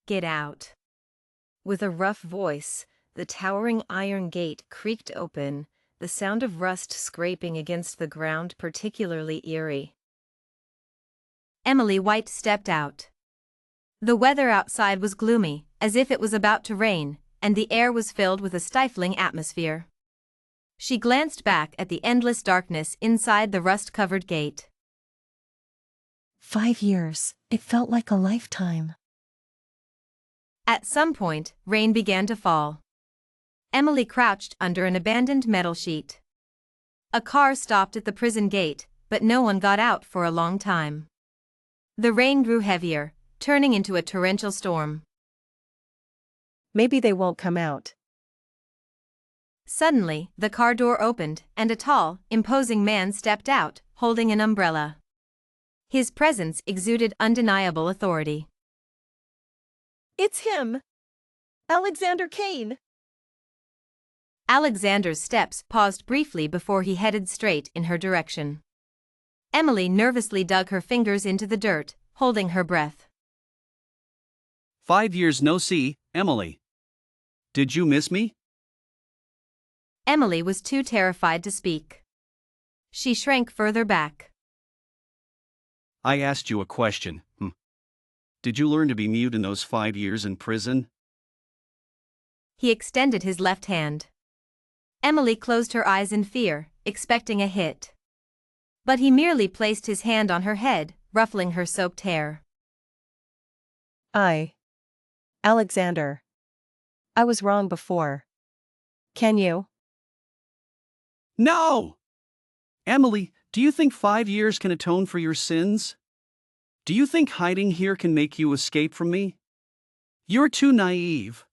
Get out. With a rough voice, the towering iron gate creaked open, the sound of rust scraping against the ground particularly eerie. Emily White stepped out. The weather outside was gloomy, as if it was about to rain, and the air was filled with a stifling atmosphere. She glanced back at the endless darkness inside the rust-covered gate. 5 years, it felt like a lifetime. At some point, rain began to fall. Emily crouched under an abandoned metal sheet. A car stopped at the prison gate, but no one got out for a long time. The rain grew heavier, turning into a torrential storm. Maybe they won't come out. Suddenly, the car door opened, and a tall, imposing man stepped out, holding an umbrella. His presence exuded undeniable authority. It's him! Alexander Kane! Alexander's steps paused briefly before he headed straight in her direction. Emily nervously dug her fingers into the dirt, holding her breath. 5 years no see, Emily. Did you miss me? Emily was too terrified to speak. She shrank further back. I asked you a question. Did you learn to be mute in those 5 years in prison? He extended his left hand. Emily closed her eyes in fear, expecting a hit. But he merely placed his hand on her head, ruffling her soaked hair. Alexander. I was wrong before. Can you? No! Emily, do you think 5 years can atone for your sins? Do you think hiding here can make you escape from me? You're too naive.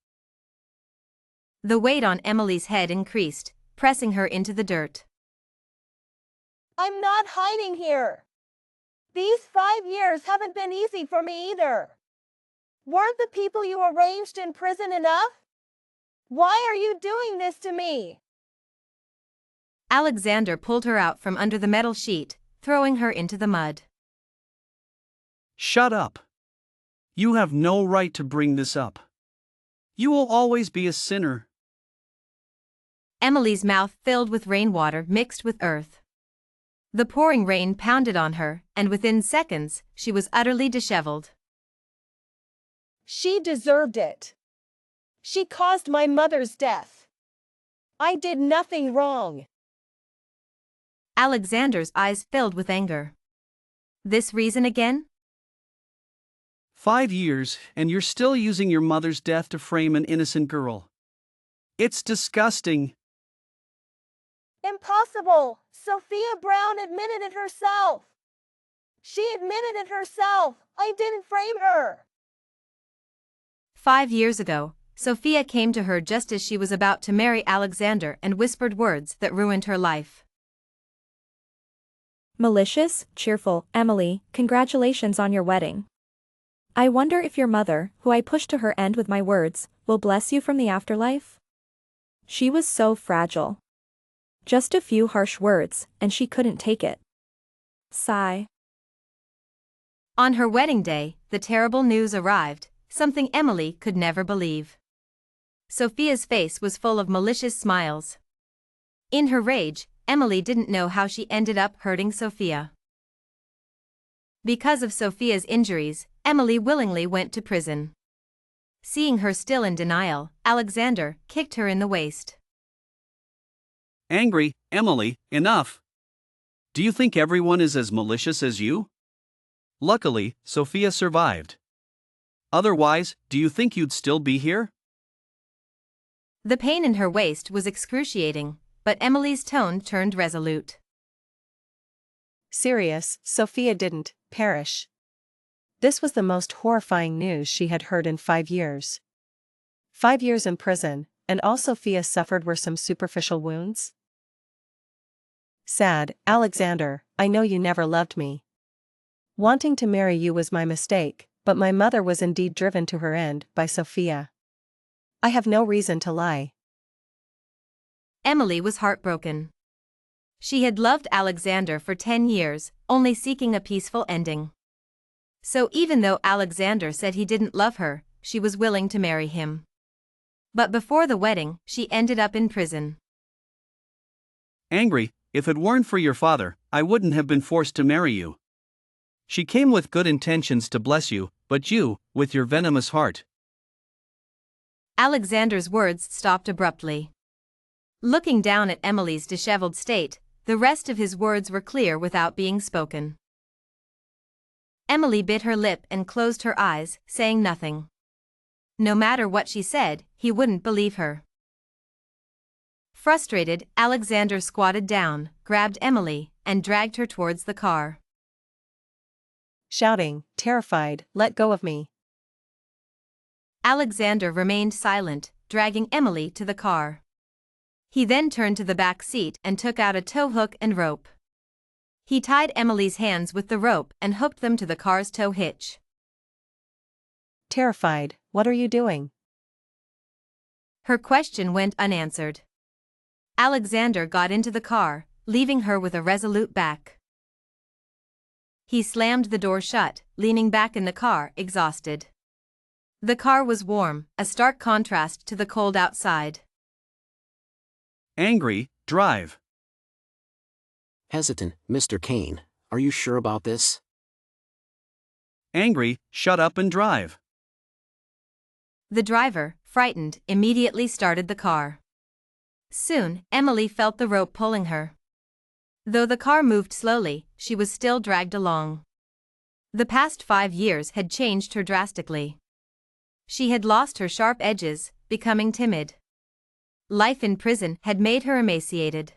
The weight on Emily's head increased, pressing her into the dirt. I'm not hiding here. These 5 years haven't been easy for me either. Weren't the people you arranged in prison enough? Why are you doing this to me? Alexander pulled her out from under the metal sheet, throwing her into the mud. Shut up. You have no right to bring this up. You will always be a sinner. Emily's mouth filled with rainwater mixed with earth. The pouring rain pounded on her, and within seconds, she was utterly disheveled. She deserved it. She caused my mother's death. I did nothing wrong. Alexander's eyes filled with anger. This reason again? 5 years, and you're still using your mother's death to frame an innocent girl. It's disgusting. Impossible! Sophia Brown admitted it herself. She admitted it herself. I didn't frame her. 5 years ago, Sophia came to her just as she was about to marry Alexander and whispered words that ruined her life. Malicious, cheerful, Emily, congratulations on your wedding. I wonder if your mother, who I pushed to her end with my words, will bless you from the afterlife? She was so fragile. Just a few harsh words, and she couldn't take it. Sigh. On her wedding day, the terrible news arrived, something Emily could never believe. Sophia's face was full of malicious smiles. In her rage, Emily didn't know how she ended up hurting Sophia. Because of Sophia's injuries, Emily willingly went to prison. Seeing her still in denial, Alexander kicked her in the waist. Angry, Emily, enough. Do you think everyone is as malicious as you? Luckily, Sophia survived. Otherwise, do you think you'd still be here? The pain in her waist was excruciating, but Emily's tone turned resolute. Serious, Sophia didn't perish. This was the most horrifying news she had heard in 5 years. 5 years in prison, and all Sophia suffered were some superficial wounds? Sad, Alexander, I know you never loved me. Wanting to marry you was my mistake, but my mother was indeed driven to her end by Sophia. I have no reason to lie. Emily was heartbroken. She had loved Alexander for 10 years, only seeking a peaceful ending. So even though Alexander said he didn't love her, she was willing to marry him. But before the wedding, she ended up in prison. Angry, if it weren't for your father, I wouldn't have been forced to marry you. She came with good intentions to bless you, but you, with your venomous heart. Alexander's words stopped abruptly. Looking down at Emily's disheveled state, the rest of his words were clear without being spoken. Emily bit her lip and closed her eyes, saying nothing. No matter what she said, he wouldn't believe her. Frustrated, Alexander squatted down, grabbed Emily, and dragged her towards the car. Shouting, terrified, "Let go of me." Alexander remained silent, dragging Emily to the car. He then turned to the back seat and took out a tow hook and rope. He tied Emily's hands with the rope and hooked them to the car's tow hitch. Terrified, "What are you doing?" Her question went unanswered. Alexander got into the car, leaving her with a resolute back. He slammed the door shut, leaning back in the car, exhausted. The car was warm, a stark contrast to the cold outside. Angry, drive. Hesitant, Mr. Kane, are you sure about this? Angry, shut up and drive. The driver, frightened, immediately started the car. Soon, Emily felt the rope pulling her. Though the car moved slowly, she was still dragged along. The past 5 years had changed her drastically. She had lost her sharp edges, becoming timid. Life in prison had made her emaciated.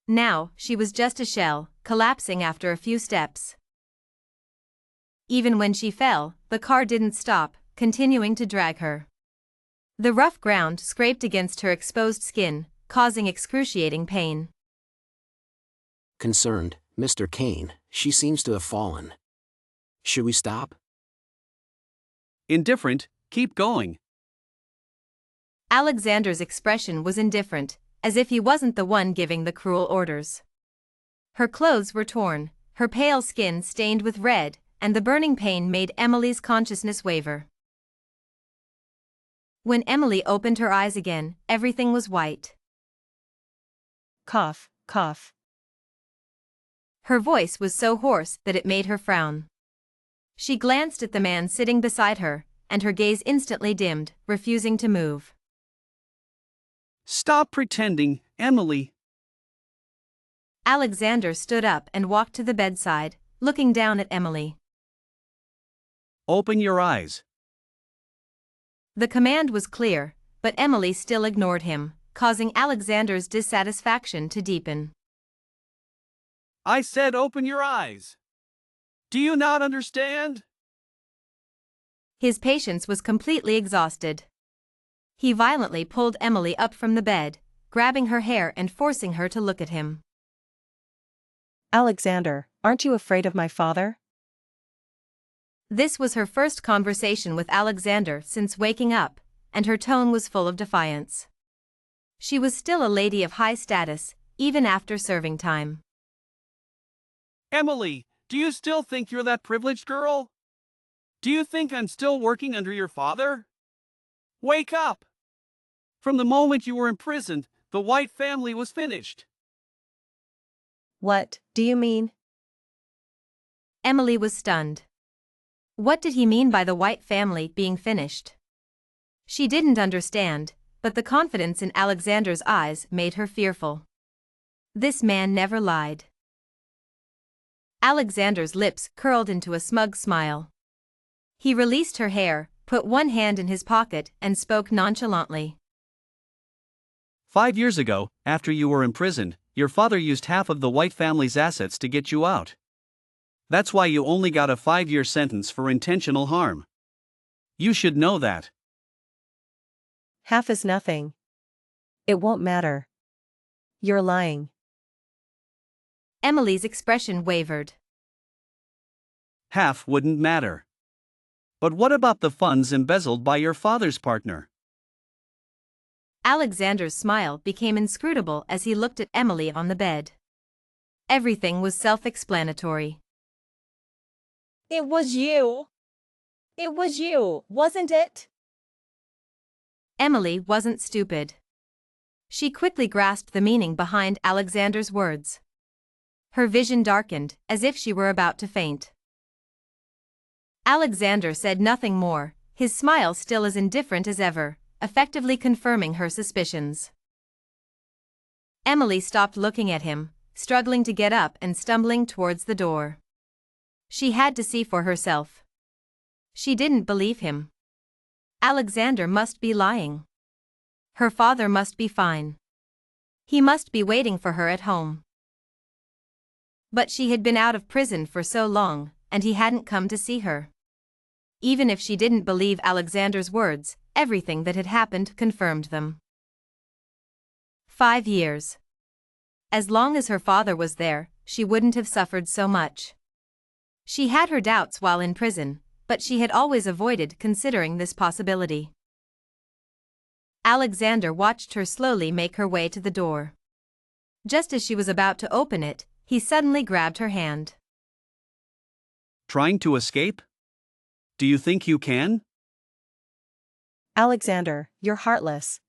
Now, she was just a shell, collapsing after a few steps. Even when she fell, the car didn't stop, continuing to drag her. The rough ground scraped against her exposed skin, causing excruciating pain. Concerned, Mr. Kane, she seems to have fallen. Should we stop? Indifferent, keep going. Alexander's expression was indifferent, as if he wasn't the one giving the cruel orders. Her clothes were torn, her pale skin stained with red, and the burning pain made Emily's consciousness waver. When Emily opened her eyes again, everything was white. Cough, cough. Her voice was so hoarse that it made her frown. She glanced at the man sitting beside her, and her gaze instantly dimmed, refusing to move. Stop pretending, Emily. Alexander stood up and walked to the bedside, looking down at Emily. Open your eyes. The command was clear, but Emily still ignored him, causing Alexander's dissatisfaction to deepen. I said open your eyes. Do you not understand? His patience was completely exhausted. He violently pulled Emily up from the bed, grabbing her hair and forcing her to look at him. Alexander, aren't you afraid of my father? This was her first conversation with Alexander since waking up, and her tone was full of defiance. She was still a lady of high status, even after serving time. Emily, do you still think you're that privileged girl? Do you think I'm still working under your father? Wake up! From the moment you were imprisoned, the White family was finished. What do you mean? Emily was stunned. What did he mean by the White family being finished? She didn't understand, but the confidence in Alexander's eyes made her fearful. This man never lied. Alexander's lips curled into a smug smile. He released her hair, put one hand in his pocket, and spoke nonchalantly. 5 years ago, after you were imprisoned, your father used half of the White family's assets to get you out. That's why you only got a 5-year sentence for intentional harm. You should know that. Half is nothing. It won't matter. You're lying. Emily's expression wavered. Half wouldn't matter. But what about the funds embezzled by your father's partner? Alexander's smile became inscrutable as he looked at Emily on the bed. Everything was self-explanatory. It was you. It was you, wasn't it? Emily wasn't stupid. She quickly grasped the meaning behind Alexander's words. Her vision darkened, as if she were about to faint. Alexander said nothing more, his smile still as indifferent as ever, effectively confirming her suspicions. Emily stopped looking at him, struggling to get up and stumbling towards the door. She had to see for herself. She didn't believe him. Alexander must be lying. Her father must be fine. He must be waiting for her at home. But she had been out of prison for so long, and he hadn't come to see her. Even if she didn't believe Alexander's words, everything that had happened confirmed them. 5 years. As long as her father was there, she wouldn't have suffered so much. She had her doubts while in prison, but she had always avoided considering this possibility. Alexander watched her slowly make her way to the door. Just as she was about to open it, he suddenly grabbed her hand. Trying to escape? Do you think you can? Alexander, you're heartless.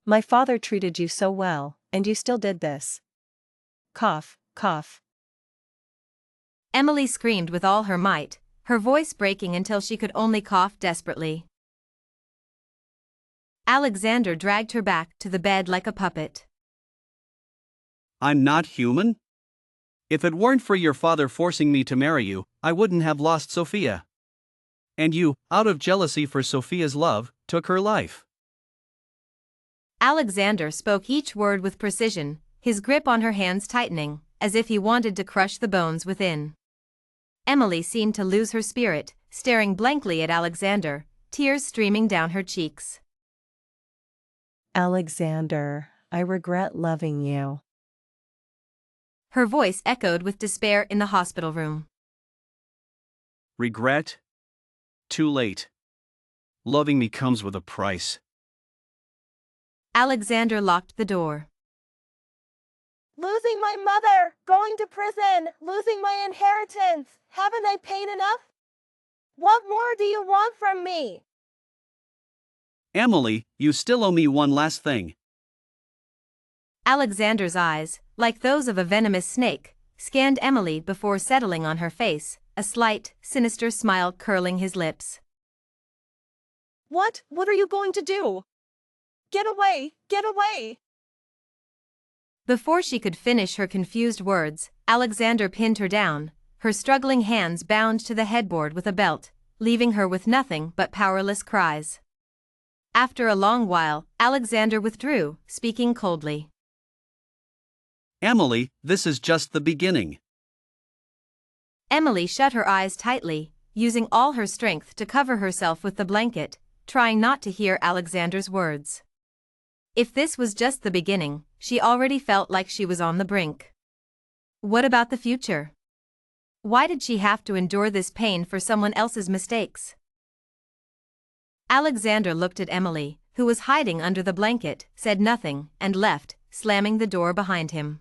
My father treated you so well, and you still did this. Cough, cough. Emily screamed with all her might, her voice breaking until she could only cough desperately. Alexander dragged her back to the bed like a puppet. I'm not human? If it weren't for your father forcing me to marry you, I wouldn't have lost Sophia. And you, out of jealousy for Sophia's love, took her life. Alexander spoke each word with precision, his grip on her hands tightening, as if he wanted to crush the bones within. Emily seemed to lose her spirit, staring blankly at Alexander, tears streaming down her cheeks. Alexander, I regret loving you. Her voice echoed with despair in the hospital room. Regret? Too late. Loving me comes with a price. Alexander locked the door. Losing my mother, going to prison, losing my inheritance. Haven't I paid enough? What more do you want from me? Emily, you still owe me one last thing. Alexander's eyes, like those of a venomous snake, scanned Emily before settling on her face, a slight, sinister smile curling his lips. What are you going to do? Get away, get away! Before she could finish her confused words, Alexander pinned her down, her struggling hands bound to the headboard with a belt, leaving her with nothing but powerless cries. After a long while, Alexander withdrew, speaking coldly. Emily, this is just the beginning. Emily shut her eyes tightly, using all her strength to cover herself with the blanket, trying not to hear Alexander's words. If this was just the beginning, she already felt like she was on the brink. What about the future? Why did she have to endure this pain for someone else's mistakes? Alexander looked at Emily, who was hiding under the blanket, said nothing, and left, slamming the door behind him.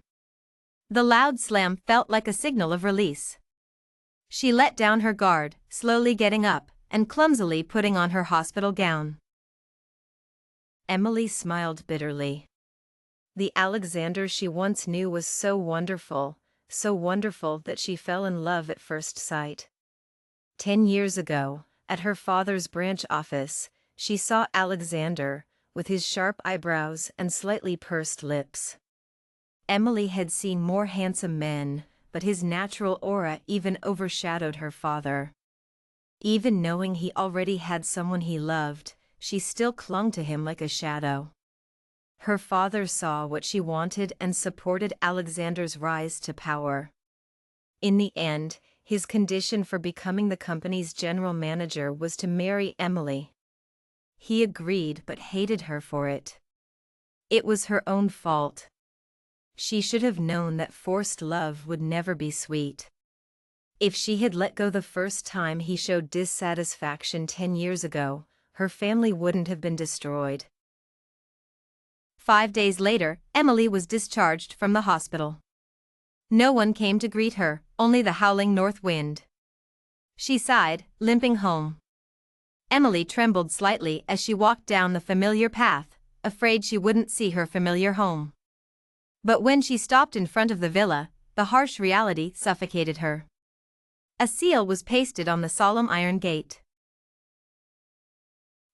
The loud slam felt like a signal of release. She let down her guard, slowly getting up, and clumsily putting on her hospital gown. Emily smiled bitterly. The Alexander she once knew was so wonderful that she fell in love at first sight. 10 years ago, at her father's branch office, she saw Alexander, with his sharp eyebrows and slightly pursed lips. Emily had seen more handsome men, but his natural aura even overshadowed her father. Even knowing he already had someone he loved, she still clung to him like a shadow. Her father saw what she wanted and supported Alexander's rise to power. In the end, his condition for becoming the company's general manager was to marry Emily. He agreed but hated her for it. It was her own fault. She should have known that forced love would never be sweet. If she had let go the first time he showed dissatisfaction 10 years ago, her family wouldn't have been destroyed. 5 days later, Emily was discharged from the hospital. No one came to greet her, only the howling north wind. She sighed, limping home. Emily trembled slightly as she walked down the familiar path, afraid she wouldn't see her familiar home. But when she stopped in front of the villa, the harsh reality suffocated her. A seal was pasted on the solemn iron gate.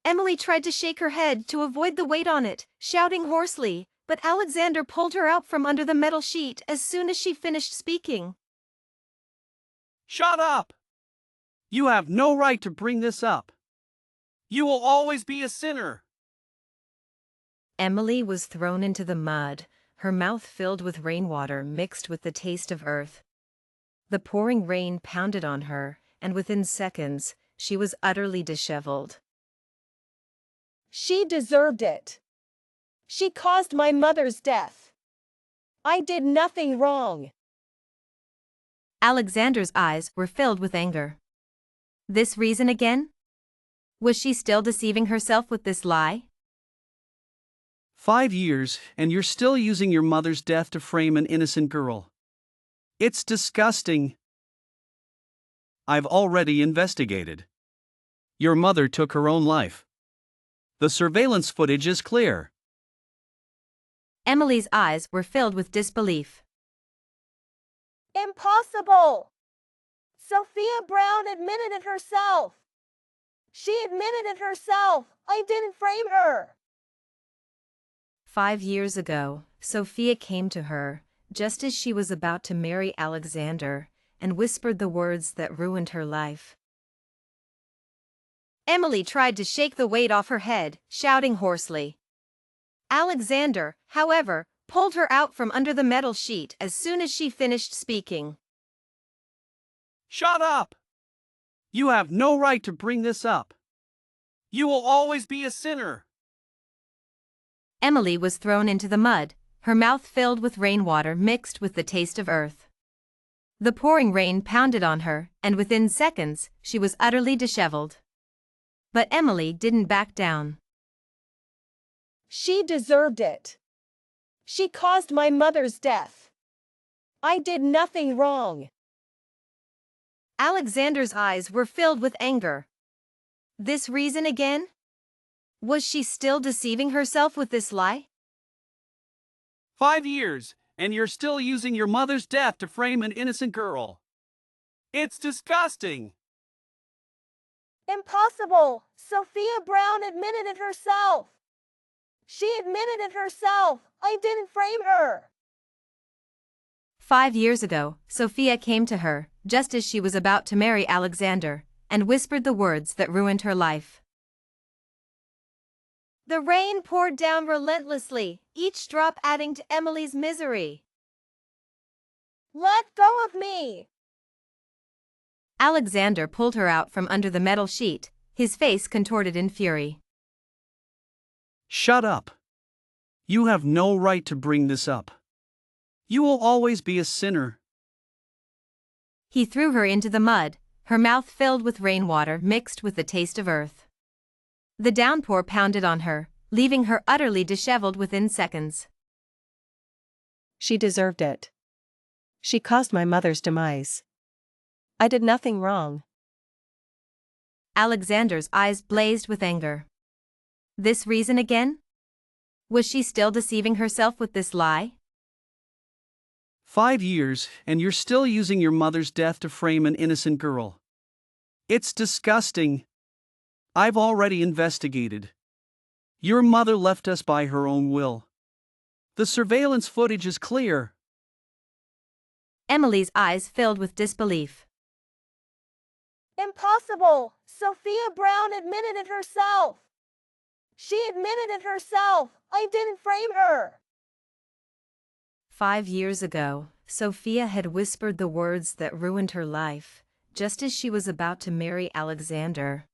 Emily tried to shake her head to avoid the weight on it, shouting hoarsely, but Alexander pulled her out from under the metal sheet as soon as she finished speaking. Shut up! You have no right to bring this up. You will always be a sinner. Emily was thrown into the mud, her mouth filled with rainwater mixed with the taste of earth. The pouring rain pounded on her, and within seconds, she was utterly disheveled. She deserved it. She caused my mother's death. I did nothing wrong. Alexander's eyes were filled with anger. This reason again? Was she still deceiving herself with this lie? 5 years, and you're still using your mother's death to frame an innocent girl. It's disgusting. I've already investigated. Your mother took her own life. The surveillance footage is clear. Emily's eyes were filled with disbelief. Impossible! Sophia Brown admitted it herself. She admitted it herself. I didn't frame her. 5 years ago, Sophia came to her, just as she was about to marry Alexander, and whispered the words that ruined her life. Emily tried to shake the weight off her head, shouting hoarsely. Alexander, however, pulled her out from under the metal sheet as soon as she finished speaking. Shut up! You have no right to bring this up. You will always be a sinner. Emily was thrown into the mud, her mouth filled with rainwater mixed with the taste of earth. The pouring rain pounded on her, and within seconds, she was utterly disheveled. But Emily didn't back down. She deserved it. She caused my mother's death. I did nothing wrong. Alexander's eyes were filled with anger. This reason again? Was she still deceiving herself with this lie? 5 years, and you're still using your mother's death to frame an innocent girl. It's disgusting. Impossible! Sophia Brown admitted it herself. She admitted it herself. I didn't frame her. 5 years ago, Sophia came to her, just as she was about to marry Alexander, and whispered the words that ruined her life. The rain poured down relentlessly, each drop adding to Emily's misery. Let go of me! Alexander pulled her out from under the metal sheet, his face contorted in fury. Shut up. You have no right to bring this up. You will always be a sinner. He threw her into the mud, her mouth filled with rainwater mixed with the taste of earth. The downpour pounded on her, leaving her utterly disheveled within seconds. She deserved it. She caused my mother's demise. I did nothing wrong. Alexander's eyes blazed with anger. This reason again? Was she still deceiving herself with this lie? 5 years, and you're still using your mother's death to frame an innocent girl. It's disgusting. I've already investigated. Your mother left us by her own will. The surveillance footage is clear. Emily's eyes filled with disbelief. Impossible! Sophia Brown admitted it herself. She admitted it herself. I didn't frame her. 5 years ago, Sophia had whispered the words that ruined her life, just as she was about to marry Alexander.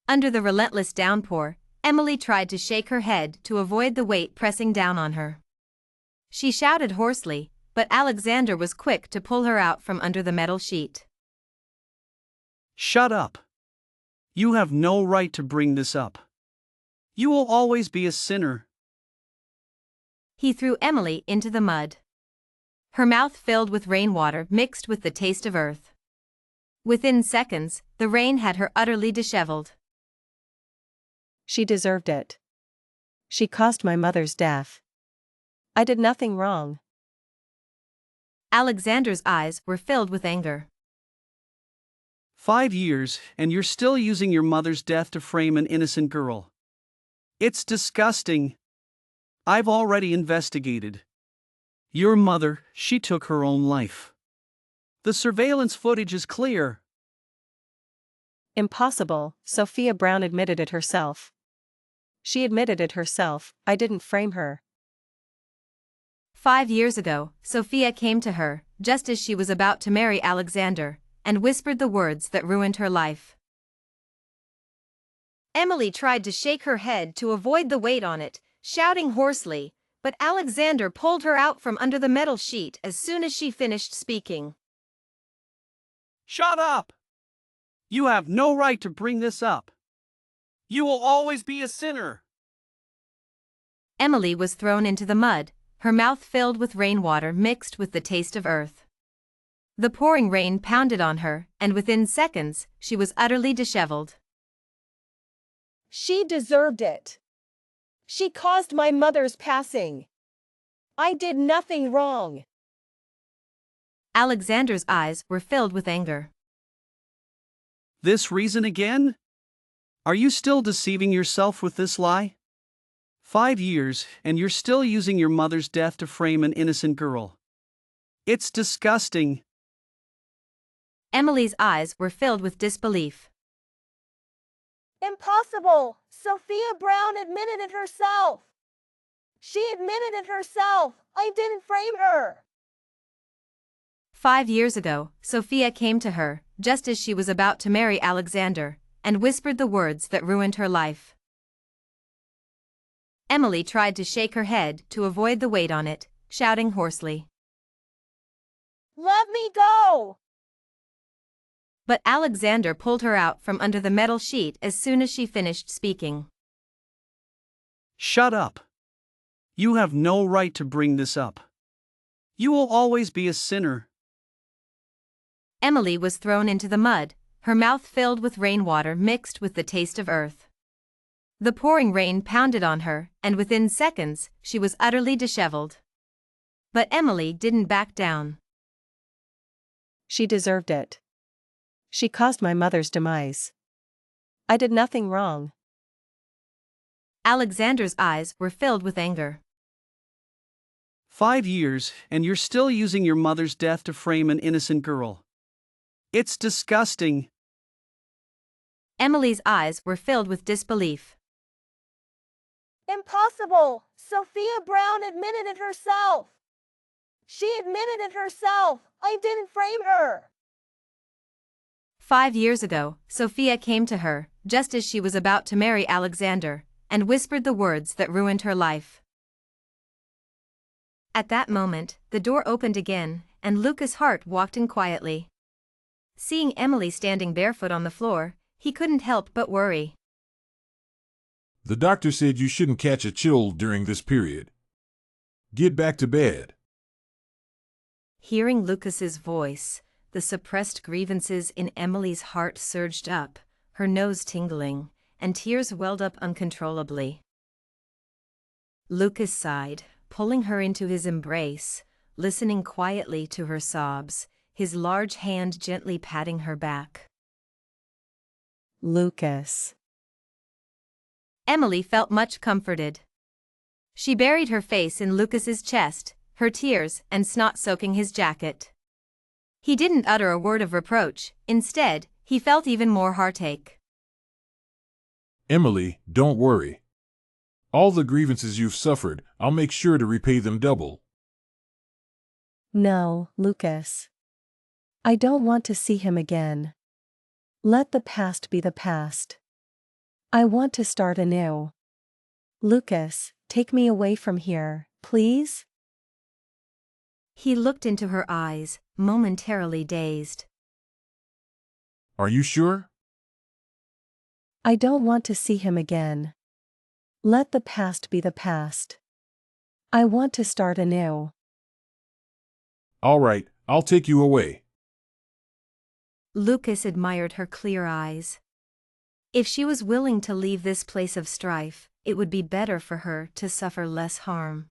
Under the relentless downpour, Emily tried to shake her head to avoid the weight pressing down on her. She shouted hoarsely, but Alexander was quick to pull her out from under the metal sheet. Shut up. You have no right to bring this up. You will always be a sinner. He threw Emily into the mud. Her mouth filled with rainwater mixed with the taste of earth. Within seconds, the rain had her utterly disheveled. She deserved it. She caused my mother's death. I did nothing wrong. Alexander's eyes were filled with anger. 5 years, and you're still using your mother's death to frame an innocent girl. It's disgusting. I've already investigated. Your mother, she took her own life. The surveillance footage is clear. Impossible, Sophia Brown admitted it herself. She admitted it herself, I didn't frame her. 5 years ago, Sophia came to her, just as she was about to marry Alexander, and whispered the words that ruined her life. Emily tried to shake her head to avoid the weight on it, shouting hoarsely, but Alexander pulled her out from under the metal sheet as soon as she finished speaking. Shut up! You have no right to bring this up. You will always be a sinner. Emily was thrown into the mud, her mouth filled with rainwater mixed with the taste of earth. The pouring rain pounded on her, and within seconds, she was utterly disheveled. She deserved it. She caused my mother's passing. I did nothing wrong. Alexander's eyes were filled with anger. This reason again? Are you still deceiving yourself with this lie? 5 years, and you're still using your mother's death to frame an innocent girl. It's disgusting. Emily's eyes were filled with disbelief. Impossible! Sophia Brown admitted it herself. She admitted it herself. I didn't frame her. 5 years ago, Sophia came to her, just as she was about to marry Alexander, and whispered the words that ruined her life. Emily tried to shake her head to avoid the weight on it, shouting hoarsely. Let me go! But Alexander pulled her out from under the metal sheet as soon as she finished speaking. Shut up. You have no right to bring this up. You will always be a sinner. Emily was thrown into the mud, her mouth filled with rainwater mixed with the taste of earth. The pouring rain pounded on her, and within seconds, she was utterly disheveled. But Emily didn't back down. She deserved it. She caused my mother's demise. I did nothing wrong. Alexander's eyes were filled with anger. 5 years, and you're still using your mother's death to frame an innocent girl. It's disgusting. Emily's eyes were filled with disbelief. Impossible! Sophia Brown admitted it herself. She admitted it herself. I didn't frame her. 5 years ago, Sophia came to her, just as she was about to marry Alexander, and whispered the words that ruined her life. At that moment, the door opened again, and Lucas Hart walked in quietly. Seeing Emily standing barefoot on the floor, he couldn't help but worry. The doctor said you shouldn't catch a chill during this period. Get back to bed. Hearing Lucas's voice, the suppressed grievances in Emily's heart surged up, her nose tingling, and tears welled up uncontrollably. Lucas sighed, pulling her into his embrace, listening quietly to her sobs, his large hand gently patting her back. Lucas. Emily felt much comforted. She buried her face in Lucas's chest, her tears and snot soaking his jacket. He didn't utter a word of reproach, instead, he felt even more heartache. Emily, don't worry. All the grievances you've suffered, I'll make sure to repay them double. No, Lucas. I don't want to see him again. Let the past be the past. I want to start anew. Lucas, take me away from here, please? He looked into her eyes, momentarily dazed. Are you sure? I don't want to see him again. Let the past be the past. I want to start anew. All right, I'll take you away. Lucas admired her clear eyes. If she was willing to leave this place of strife, it would be better for her to suffer less harm.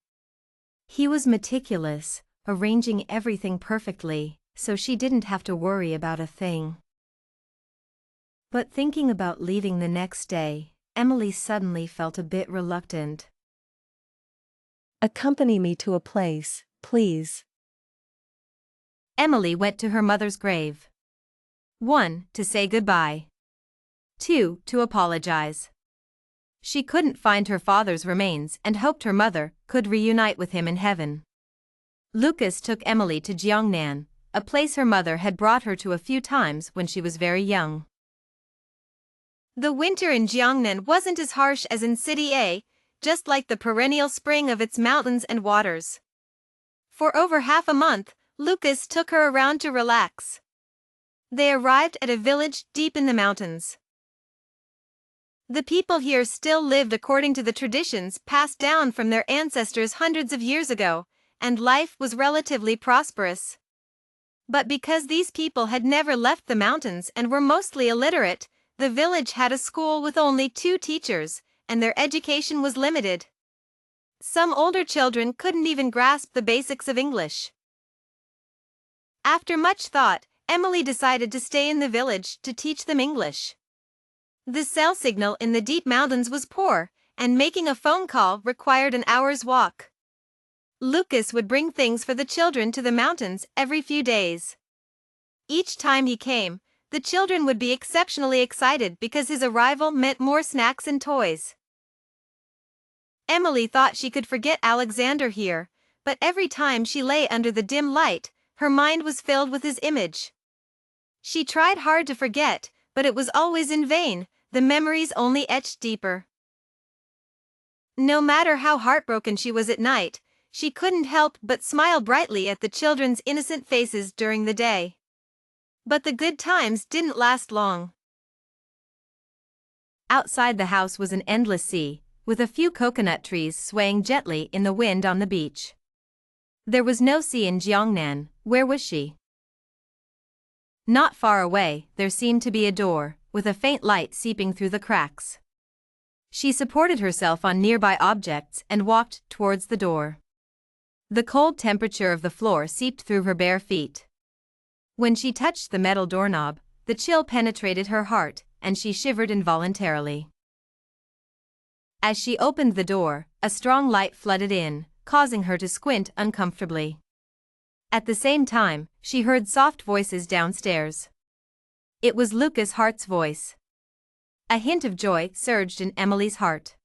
He was meticulous, arranging everything perfectly, so she didn't have to worry about a thing. But thinking about leaving the next day, Emily suddenly felt a bit reluctant. Accompany me to a place, please. Emily went to her mother's grave. 1. To say goodbye. 2. To apologize. She couldn't find her father's remains and hoped her mother could reunite with him in heaven. Lucas took Emily to Jiangnan, a place her mother had brought her to a few times when she was very young. The winter in Jiangnan wasn't as harsh as in City A, just like the perennial spring of its mountains and waters. For over half a month, Lucas took her around to relax. They arrived at a village deep in the mountains. The people here still lived according to the traditions passed down from their ancestors hundreds of years ago, and life was relatively prosperous. But because these people had never left the mountains and were mostly illiterate, the village had a school with only 2 teachers, and their education was limited. Some older children couldn't even grasp the basics of English. After much thought, Emily decided to stay in the village to teach them English. The cell signal in the deep mountains was poor, and making a phone call required an hour's walk. Lucas would bring things for the children to the mountains every few days. Each time he came, the children would be exceptionally excited because his arrival meant more snacks and toys. Emily thought she could forget Alexander here, but every time she lay under the dim light, her mind was filled with his image. She tried hard to forget, but it was always in vain, the memories only etched deeper. No matter how heartbroken she was at night, she couldn't help but smile brightly at the children's innocent faces during the day. But the good times didn't last long. Outside the house was an endless sea, with a few coconut trees swaying gently in the wind on the beach. There was no sea in Jiangnan. Where was she? Not far away, there seemed to be a door, with a faint light seeping through the cracks. She supported herself on nearby objects and walked towards the door. The cold temperature of the floor seeped through her bare feet. When she touched the metal doorknob, the chill penetrated her heart, and she shivered involuntarily. As she opened the door, a strong light flooded in, causing her to squint uncomfortably. At the same time, she heard soft voices downstairs. It was Lucas Hart's voice. A hint of joy surged in Emily's heart.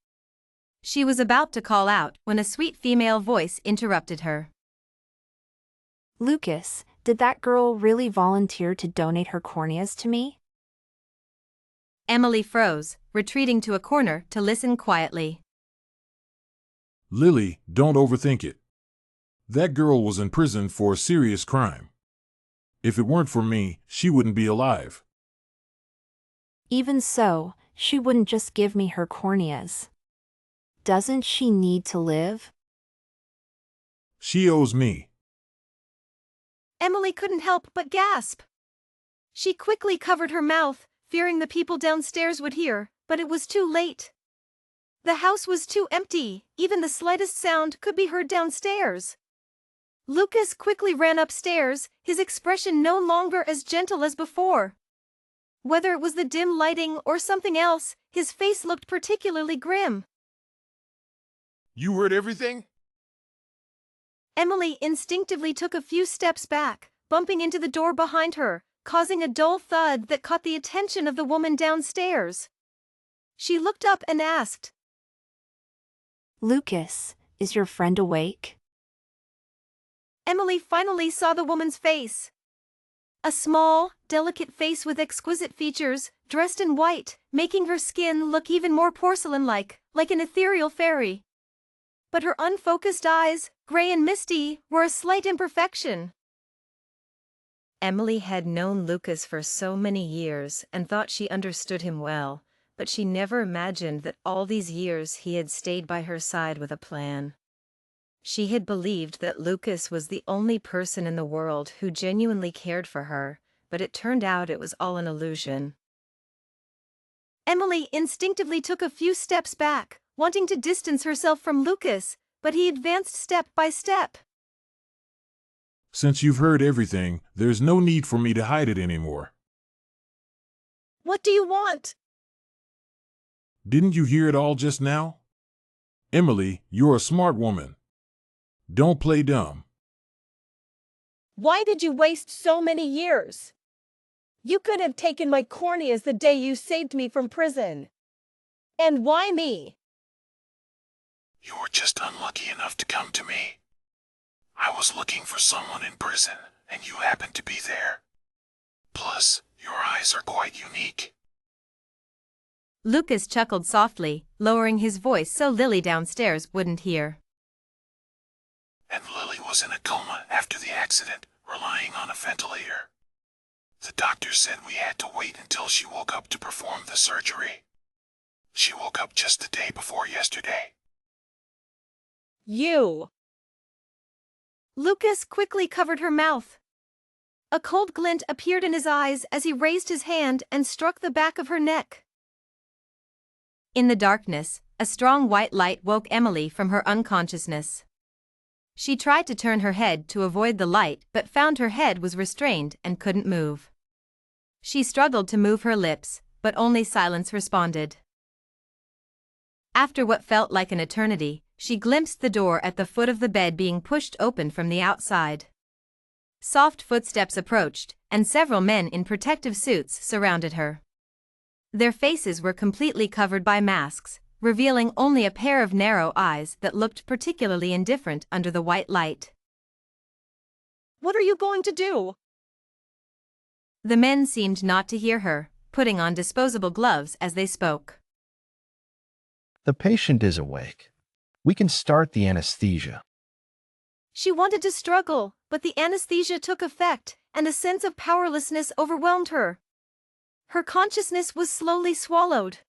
She was about to call out when a sweet female voice interrupted her. Lucas, did that girl really volunteer to donate her corneas to me? Emily froze, retreating to a corner to listen quietly. Lily, don't overthink it. That girl was in prison for a serious crime. If it weren't for me, she wouldn't be alive. Even so, she wouldn't just give me her corneas. Doesn't she need to live? She owes me. Emily couldn't help but gasp. She quickly covered her mouth, fearing the people downstairs would hear, but it was too late. The house was too empty, even the slightest sound could be heard downstairs. Lucas quickly ran upstairs, his expression no longer as gentle as before. Whether it was the dim lighting or something else, his face looked particularly grim. You heard everything? Emily instinctively took a few steps back, bumping into the door behind her, causing a dull thud that caught the attention of the woman downstairs. She looked up and asked, Lucas, is your friend awake? Emily finally saw the woman's face. A small, delicate face with exquisite features, dressed in white, making her skin look even more porcelain-like, like an ethereal fairy. But her unfocused eyes, gray and misty, were a slight imperfection. Emily had known Lucas for so many years and thought she understood him well, but she never imagined that all these years he had stayed by her side with a plan. She had believed that Lucas was the only person in the world who genuinely cared for her, but it turned out it was all an illusion. Emily instinctively took a few steps back, wanting to distance herself from Lucas, but he advanced step by step. Since you've heard everything, there's no need for me to hide it anymore. What do you want? Didn't you hear it all just now? Emily, you're a smart woman. Don't play dumb. Why did you waste so many years? You could have taken my corneas the day you saved me from prison. And why me? You were just unlucky enough to come to me. I was looking for someone in prison, and you happened to be there. Plus, your eyes are quite unique. Lucas chuckled softly, lowering his voice so Lily downstairs wouldn't hear. And Lily was in a coma after the accident, relying on a ventilator. The doctor said we had to wait until she woke up to perform the surgery. She woke up just the day before yesterday. You. Lucas quickly covered her mouth. A cold glint appeared in his eyes as he raised his hand and struck the back of her neck. In the darkness, a strong white light woke Emily from her unconsciousness. She tried to turn her head to avoid the light but found her head was restrained and couldn't move. She struggled to move her lips, but only silence responded. After what felt like an eternity, she glimpsed the door at the foot of the bed being pushed open from the outside. Soft footsteps approached, and several men in protective suits surrounded her. Their faces were completely covered by masks, revealing only a pair of narrow eyes that looked particularly indifferent under the white light. What are you going to do? The men seemed not to hear her, putting on disposable gloves as they spoke. The patient is awake. We can start the anesthesia. She wanted to struggle, but the anesthesia took effect, and a sense of powerlessness overwhelmed her. Her consciousness was slowly swallowed.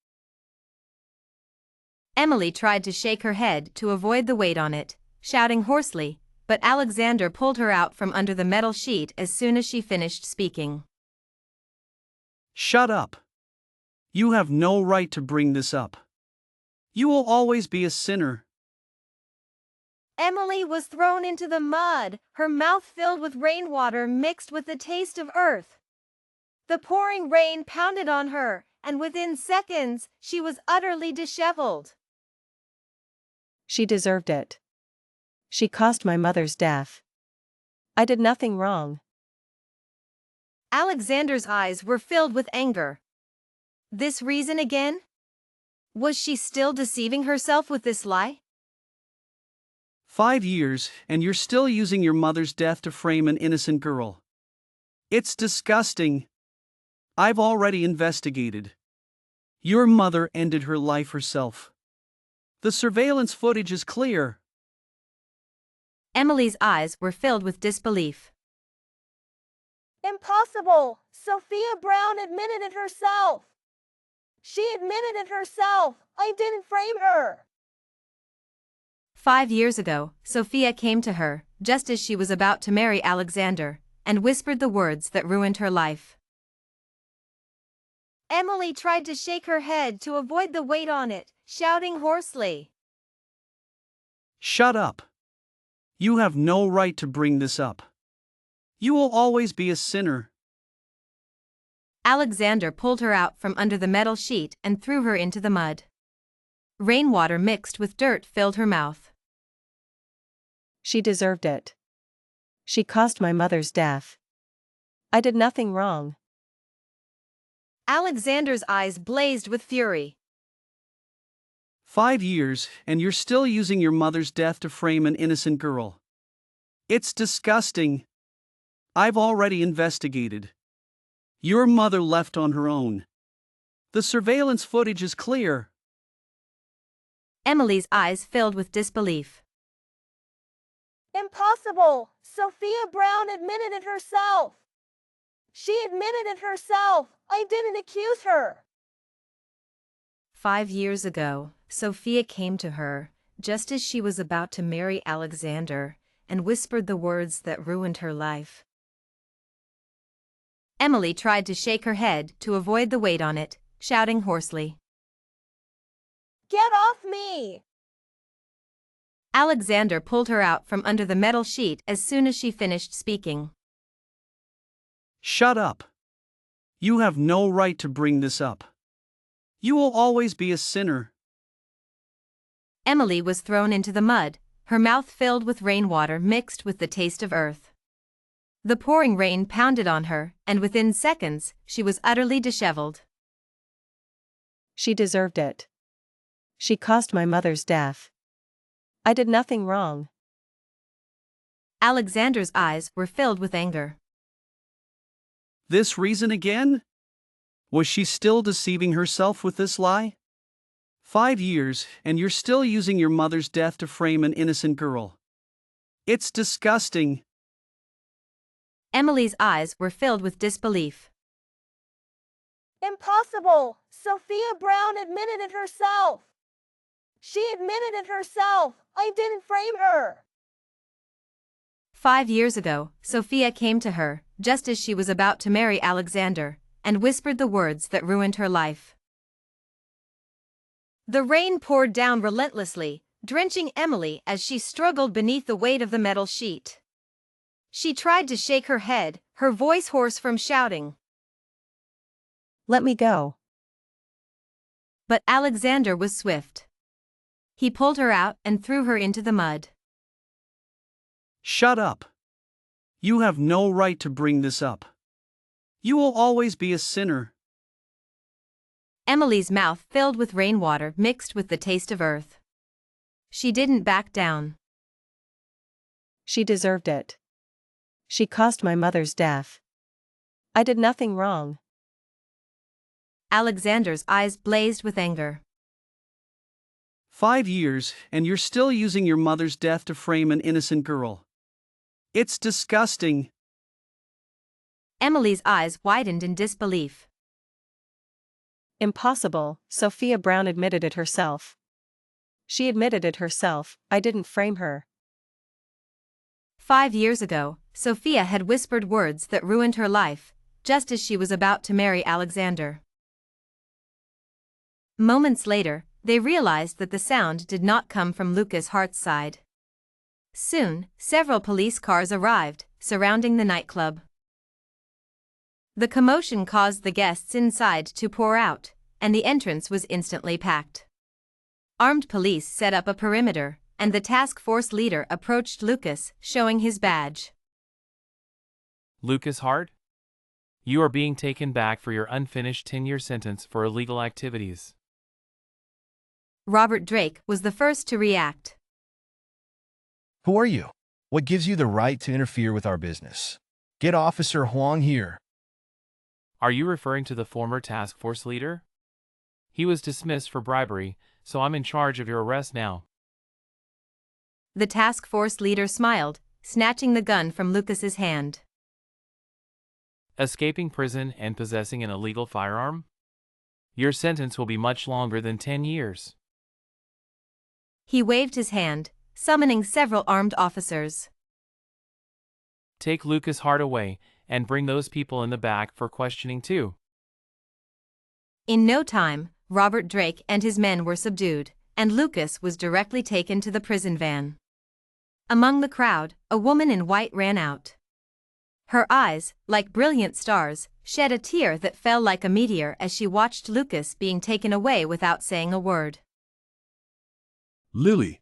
Emily tried to shake her head to avoid the weight on it, shouting hoarsely, but Alexander pulled her out from under the metal sheet as soon as she finished speaking. Shut up. You have no right to bring this up. You will always be a sinner. Emily was thrown into the mud, her mouth filled with rainwater mixed with the taste of earth. The pouring rain pounded on her, and within seconds, she was utterly disheveled. She deserved it. She caused my mother's death. I did nothing wrong. Alexander's eyes were filled with anger. This reason again? Was she still deceiving herself with this lie? 5 years, and you're still using your mother's death to frame an innocent girl. It's disgusting. I've already investigated. Your mother ended her life herself. The surveillance footage is clear. Emily's eyes were filled with disbelief. Impossible! Sophia Brown admitted it herself. She admitted it herself. I didn't frame her. 5 years ago, Sophia came to her, just as she was about to marry Alexander, and whispered the words that ruined her life. Emily tried to shake her head to avoid the weight on it, shouting hoarsely. Shut up. You have no right to bring this up. You will always be a sinner. Alexander pulled her out from under the metal sheet and threw her into the mud. Rainwater mixed with dirt filled her mouth. She deserved it. She caused my mother's death. I did nothing wrong. Alexander's eyes blazed with fury. 5 years, and you're still using your mother's death to frame an innocent girl. It's disgusting. I've already investigated. Your mother left on her own. The surveillance footage is clear. Emily's eyes filled with disbelief. Impossible! Sophia Brown admitted it herself. She admitted it herself. I didn't accuse her. 5 years ago, Sophia came to her, just as she was about to marry Alexander, and whispered the words that ruined her life. Emily tried to shake her head to avoid the weight on it, shouting hoarsely. Get off me! Alexander pulled her out from under the metal sheet as soon as she finished speaking. Shut up. You have no right to bring this up. You will always be a sinner. Emily was thrown into the mud, her mouth filled with rainwater mixed with the taste of earth. The pouring rain pounded on her, and within seconds, she was utterly disheveled. She deserved it. She caused my mother's death. I did nothing wrong. Alexander's eyes were filled with anger. This reason again? Was she still deceiving herself with this lie? 5 years, and you're still using your mother's death to frame an innocent girl. It's disgusting. Emily's eyes were filled with disbelief. Impossible! Sophia Brown admitted it herself. She admitted it herself. I didn't frame her. 5 years ago, Sophia came to her, just as she was about to marry Alexander, and whispered the words that ruined her life. The rain poured down relentlessly, drenching Emily as she struggled beneath the weight of the metal sheet. She tried to shake her head, her voice hoarse from shouting. Let me go. But Alexander was swift. He pulled her out and threw her into the mud. Shut up. You have no right to bring this up. You will always be a sinner. Emily's mouth filled with rainwater mixed with the taste of earth. She didn't back down. She deserved it. She caused my mother's death. I did nothing wrong. Alexander's eyes blazed with anger. 5 years, and you're still using your mother's death to frame an innocent girl. It's disgusting. Emily's eyes widened in disbelief. Impossible, Sophia Brown admitted it herself. She admitted it herself, I didn't frame her. 5 years ago, Sophia had whispered words that ruined her life, just as she was about to marry Alexander. Moments later, they realized that the sound did not come from Lucas Hart's side. Soon, several police cars arrived, surrounding the nightclub. The commotion caused the guests inside to pour out, and the entrance was instantly packed. Armed police set up a perimeter, and the task force leader approached Lucas, showing his badge. Lucas Hart? You are being taken back for your unfinished 10-year sentence for illegal activities. Robert Drake was the first to react. Who are you? What gives you the right to interfere with our business? Get Officer Huang here. Are you referring to the former task force leader? He was dismissed for bribery, so I'm in charge of your arrest now. The task force leader smiled, snatching the gun from Lucas's hand. Escaping prison and possessing an illegal firearm? Your sentence will be much longer than 10 years. He waved his hand, summoning several armed officers. Take Lucas Hart away, and bring those people in the back for questioning too. In no time, Robert Drake and his men were subdued, and Lucas was directly taken to the prison van. Among the crowd, a woman in white ran out. Her eyes, like brilliant stars, shed a tear that fell like a meteor as she watched Lucas being taken away without saying a word. Lily.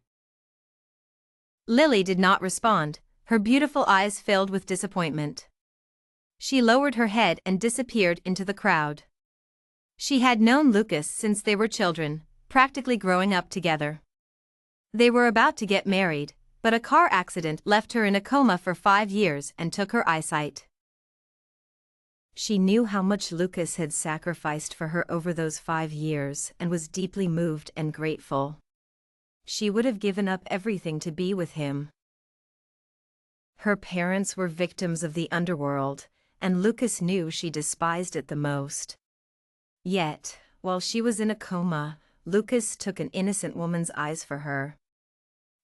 Lily did not respond, her beautiful eyes filled with disappointment. She lowered her head and disappeared into the crowd. She had known Lucas since they were children, practically growing up together. They were about to get married, but a car accident left her in a coma for 5 years and took her eyesight. She knew how much Lucas had sacrificed for her over those 5 years and was deeply moved and grateful. She would have given up everything to be with him. Her parents were victims of the underworld, and Lucas knew she despised it the most. Yet, while she was in a coma, Lucas took an innocent woman's eyes for her.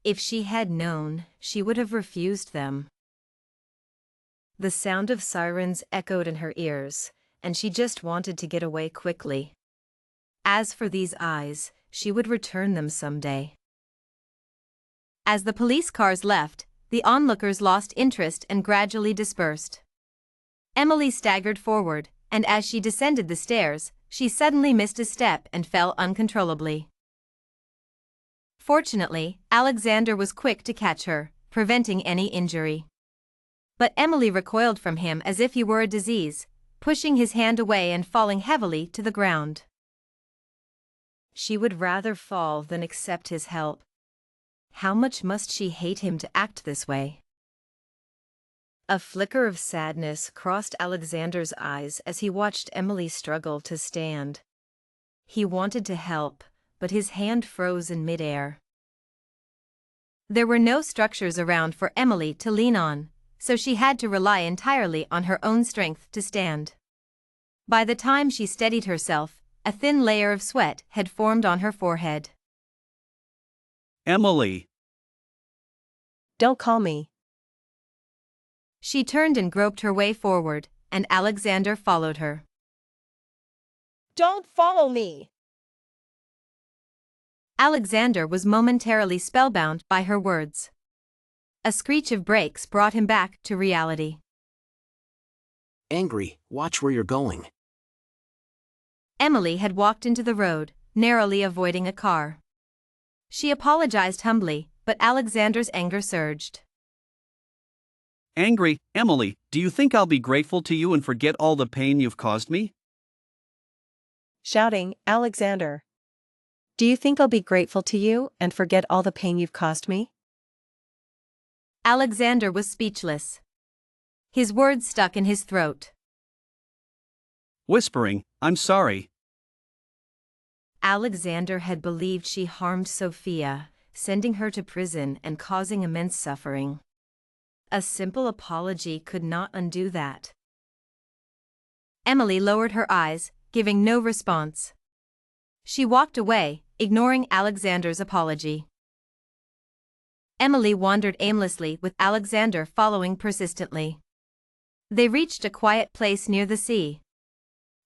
If she had known, she would have refused them. The sound of sirens echoed in her ears, and she just wanted to get away quickly. As for these eyes, she would return them someday. As the police cars left, the onlookers lost interest and gradually dispersed. Emily staggered forward, and as she descended the stairs, she suddenly missed a step and fell uncontrollably. Fortunately, Alexander was quick to catch her, preventing any injury. But Emily recoiled from him as if he were a disease, pushing his hand away and falling heavily to the ground. She would rather fall than accept his help. How much must she hate him to act this way? A flicker of sadness crossed Alexander's eyes as he watched Emily struggle to stand. He wanted to help, but his hand froze in midair. There were no structures around for Emily to lean on, so she had to rely entirely on her own strength to stand. By the time she steadied herself, a thin layer of sweat had formed on her forehead. Emily. Don't call me. She turned and groped her way forward, and Alexander followed her. Don't follow me! Alexander was momentarily spellbound by her words. A screech of brakes brought him back to reality. Angry, watch where you're going. Emily had walked into the road, narrowly avoiding a car. She apologized humbly, but Alexander's anger surged. Angry, Emily, do you think I'll be grateful to you and forget all the pain you've caused me? Shouting, Alexander. Do you think I'll be grateful to you and forget all the pain you've caused me? Alexander was speechless. His words stuck in his throat. Whispering, I'm sorry. Alexander had believed she harmed Sophia, sending her to prison and causing immense suffering. A simple apology could not undo that. Emily lowered her eyes, giving no response. She walked away, ignoring Alexander's apology. Emily wandered aimlessly with Alexander following persistently. They reached a quiet place near the sea.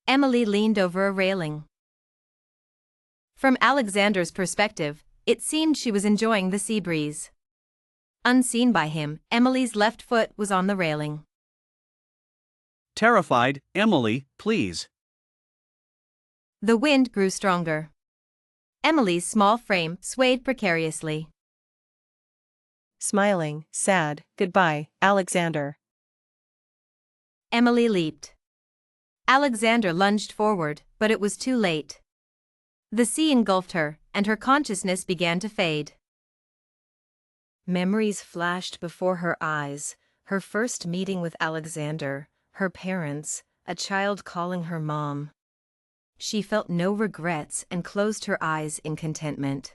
Emily leaned over a railing. From Alexander's perspective, it seemed she was enjoying the sea breeze. Unseen by him, Emily's left foot was on the railing. Terrified, Emily, please. The wind grew stronger. Emily's small frame swayed precariously. Smiling, sad, goodbye, Alexander. Emily leaped. Alexander lunged forward, but it was too late. The sea engulfed her, and her consciousness began to fade. Memories flashed before her eyes, her first meeting with Alexander, her parents, a child calling her mom. She felt no regrets and closed her eyes in contentment.